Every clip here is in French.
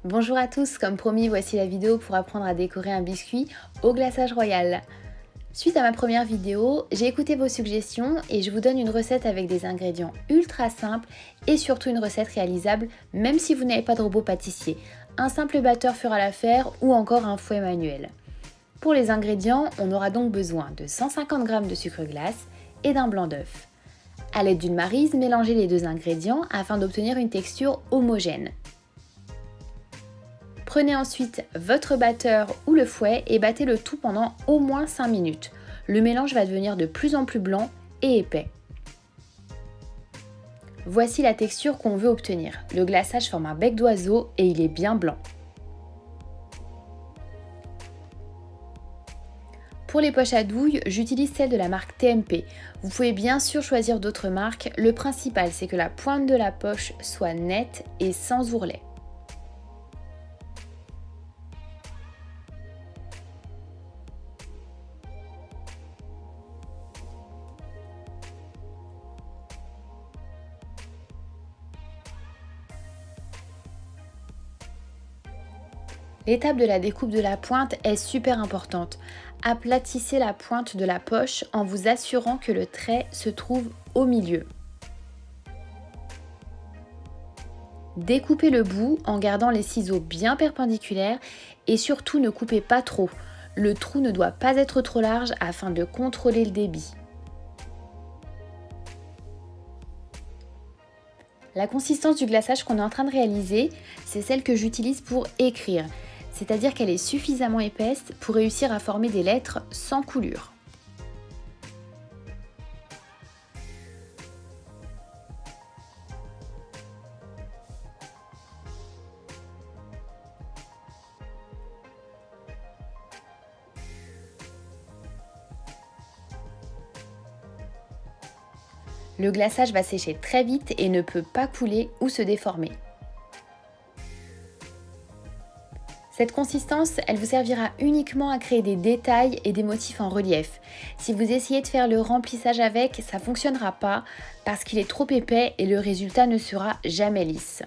Bonjour à tous, comme promis, voici la vidéo pour apprendre à décorer un biscuit au glaçage royal. Suite à ma première vidéo, j'ai écouté vos suggestions et je vous donne une recette avec des ingrédients ultra simples et surtout une recette réalisable même si vous n'avez pas de robot pâtissier. Un simple batteur fera l'affaire ou encore un fouet manuel. Pour les ingrédients, on aura donc besoin de 150 g de sucre glace et d'un blanc d'œuf. A l'aide d'une maryse, mélangez les deux ingrédients afin d'obtenir une texture homogène. Prenez ensuite votre batteur ou le fouet et battez le tout pendant au moins 5 minutes. Le mélange va devenir de plus en plus blanc et épais. Voici la texture qu'on veut obtenir. Le glaçage forme un bec d'oiseau et il est bien blanc. Pour les poches à douille, j'utilise celle de la marque TMP. Vous pouvez bien sûr choisir d'autres marques. Le principal, c'est que la pointe de la poche soit nette et sans ourlet. L'étape de la découpe de la pointe est super importante. Aplatissez la pointe de la poche en vous assurant que le trait se trouve au milieu. Découpez le bout en gardant les ciseaux bien perpendiculaires et surtout ne coupez pas trop. Le trou ne doit pas être trop large afin de contrôler le débit. La consistance du glaçage qu'on est en train de réaliser, c'est celle que j'utilise pour écrire. C'est-à-dire qu'elle est suffisamment épaisse pour réussir à former des lettres sans coulure. Le glaçage va sécher très vite et ne peut pas couler ou se déformer. Cette consistance, elle vous servira uniquement à créer des détails et des motifs en relief. Si vous essayez de faire le remplissage avec, ça ne fonctionnera pas parce qu'il est trop épais et le résultat ne sera jamais lisse.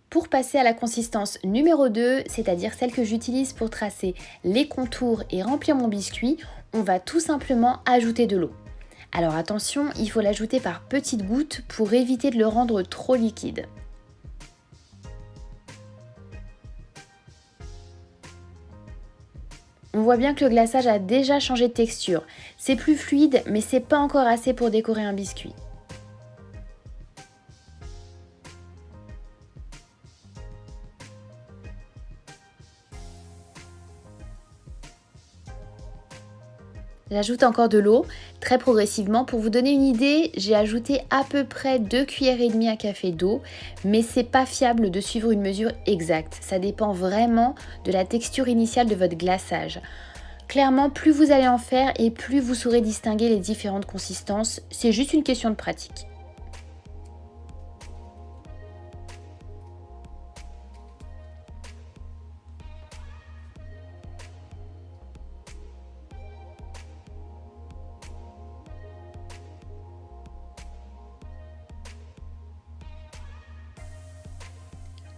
Pour passer à la consistance numéro 2, c'est-à-dire celle que j'utilise pour tracer les contours et remplir mon biscuit, on va tout simplement ajouter de l'eau. Alors attention, il faut l'ajouter par petites gouttes pour éviter de le rendre trop liquide. On voit bien que le glaçage a déjà changé de texture. C'est plus fluide, mais c'est pas encore assez pour décorer un biscuit. J'ajoute encore de l'eau, très progressivement. Pour vous donner une idée, j'ai ajouté à peu près 2 cuillères et demie à café d'eau, mais c'est pas fiable de suivre une mesure exacte. Ça dépend vraiment de la texture initiale de votre glaçage. Clairement, plus vous allez en faire et plus vous saurez distinguer les différentes consistances. C'est juste une question de pratique.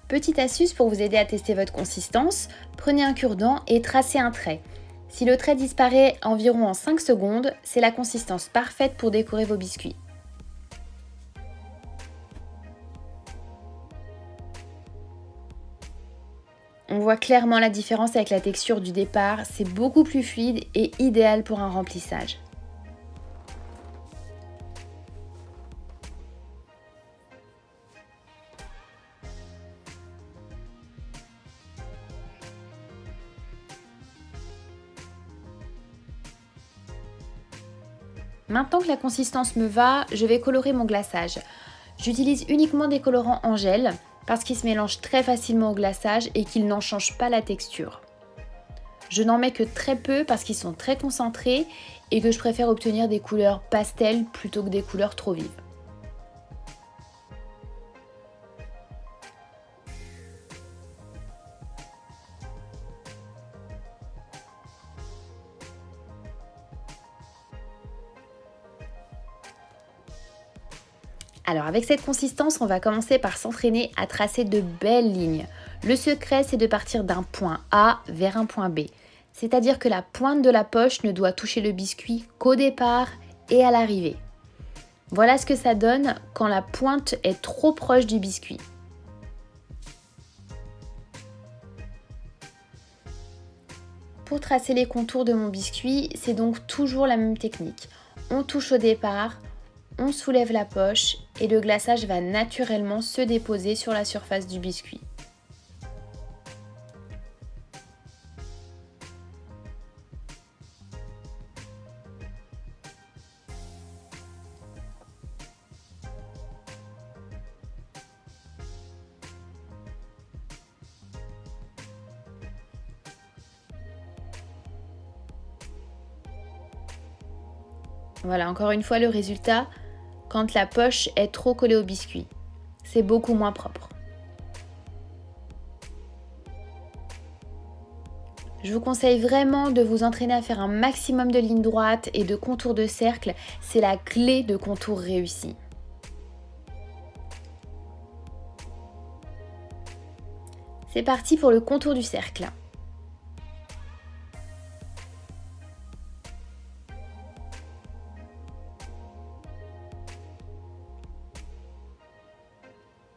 Petite astuce pour vous aider à tester votre consistance, prenez un cure-dent et tracez un trait. Si le trait disparaît environ en 5 secondes, c'est la consistance parfaite pour décorer vos biscuits. On voit clairement la différence avec la texture du départ, c'est beaucoup plus fluide et idéal pour un remplissage. Maintenant que la consistance me va, je vais colorer mon glaçage. J'utilise uniquement des colorants en gel parce qu'ils se mélangent très facilement au glaçage et qu'ils n'en changent pas la texture. Je n'en mets que très peu parce qu'ils sont très concentrés et que je préfère obtenir des couleurs pastel plutôt que des couleurs trop vives. Alors avec cette consistance, on va commencer par s'entraîner à tracer de belles lignes. Le secret, c'est de partir d'un point A vers un point B. C'est-à-dire que la pointe de la poche ne doit toucher le biscuit qu'au départ et à l'arrivée. Voilà ce que ça donne quand la pointe est trop proche du biscuit. Pour tracer les contours de mon biscuit, c'est donc toujours la même technique. On touche au départ, on soulève la poche et le glaçage va naturellement se déposer sur la surface du biscuit. Voilà, encore une fois le résultat quand la poche est trop collée au biscuit. C'est beaucoup moins propre. Je vous conseille vraiment de vous entraîner à faire un maximum de lignes droites et de contours de cercle. C'est la clé de contours réussis. C'est parti pour le contour du cercle.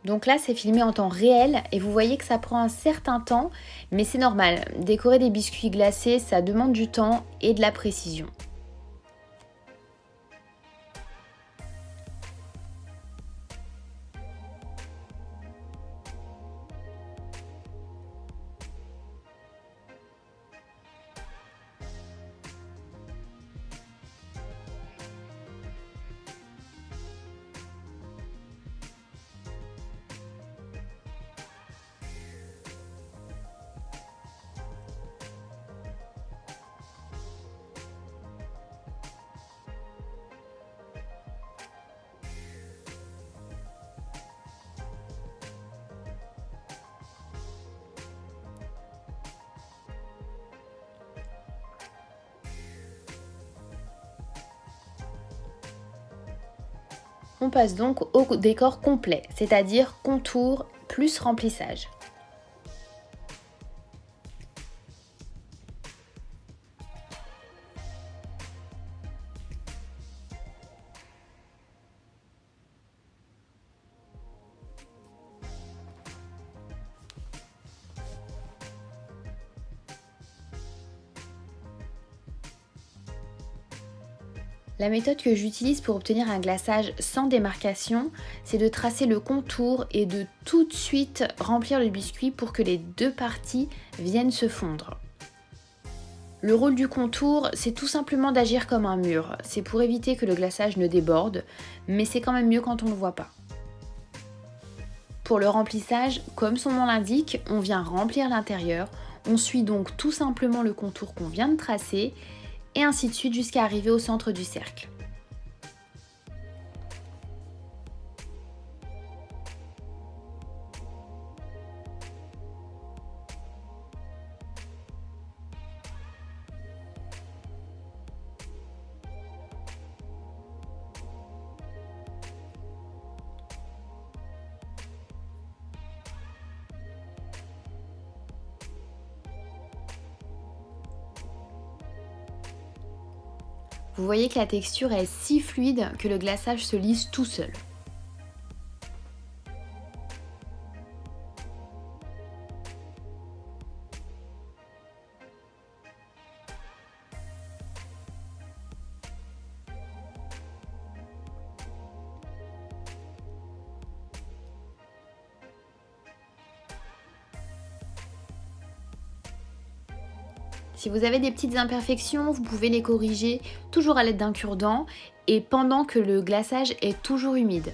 Donc là, c'est filmé en temps réel et vous voyez que ça prend un certain temps, mais c'est normal. Décorer des biscuits glacés, ça demande du temps et de la précision. On passe donc au décor complet, c'est-à-dire contour plus remplissage. La méthode que j'utilise pour obtenir un glaçage sans démarcation, c'est de tracer le contour et de tout de suite remplir le biscuit pour que les deux parties viennent se fondre. Le rôle du contour, c'est tout simplement d'agir comme un mur. C'est pour éviter que le glaçage ne déborde, mais c'est quand même mieux quand on ne le voit pas. Pour le remplissage, comme son nom l'indique, on vient remplir l'intérieur. On suit donc tout simplement le contour qu'on vient de tracer et ainsi de suite jusqu'à arriver au centre du cercle. Vous voyez que la texture est si fluide que le glaçage se lisse tout seul. Si vous avez des petites imperfections, vous pouvez les corriger toujours à l'aide d'un cure-dent et pendant que le glaçage est toujours humide.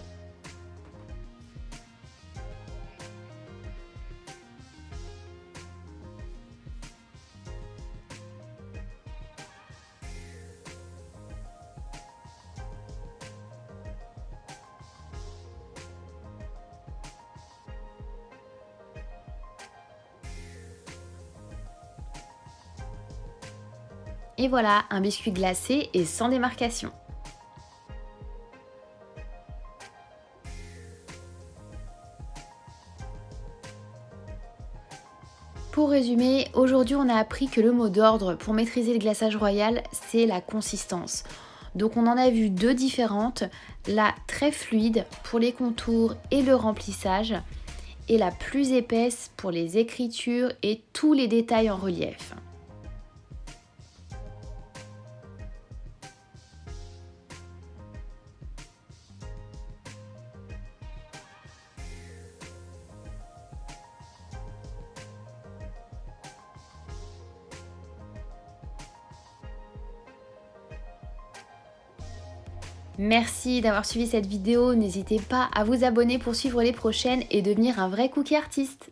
Et voilà, un biscuit glacé et sans démarcation. Pour résumer, aujourd'hui on a appris que le mot d'ordre pour maîtriser le glaçage royal, c'est la consistance. Donc on en a vu deux différentes, la très fluide pour les contours et le remplissage, et la plus épaisse pour les écritures et tous les détails en relief. Merci d'avoir suivi cette vidéo, n'hésitez pas à vous abonner pour suivre les prochaines et devenir un vrai cookie artiste.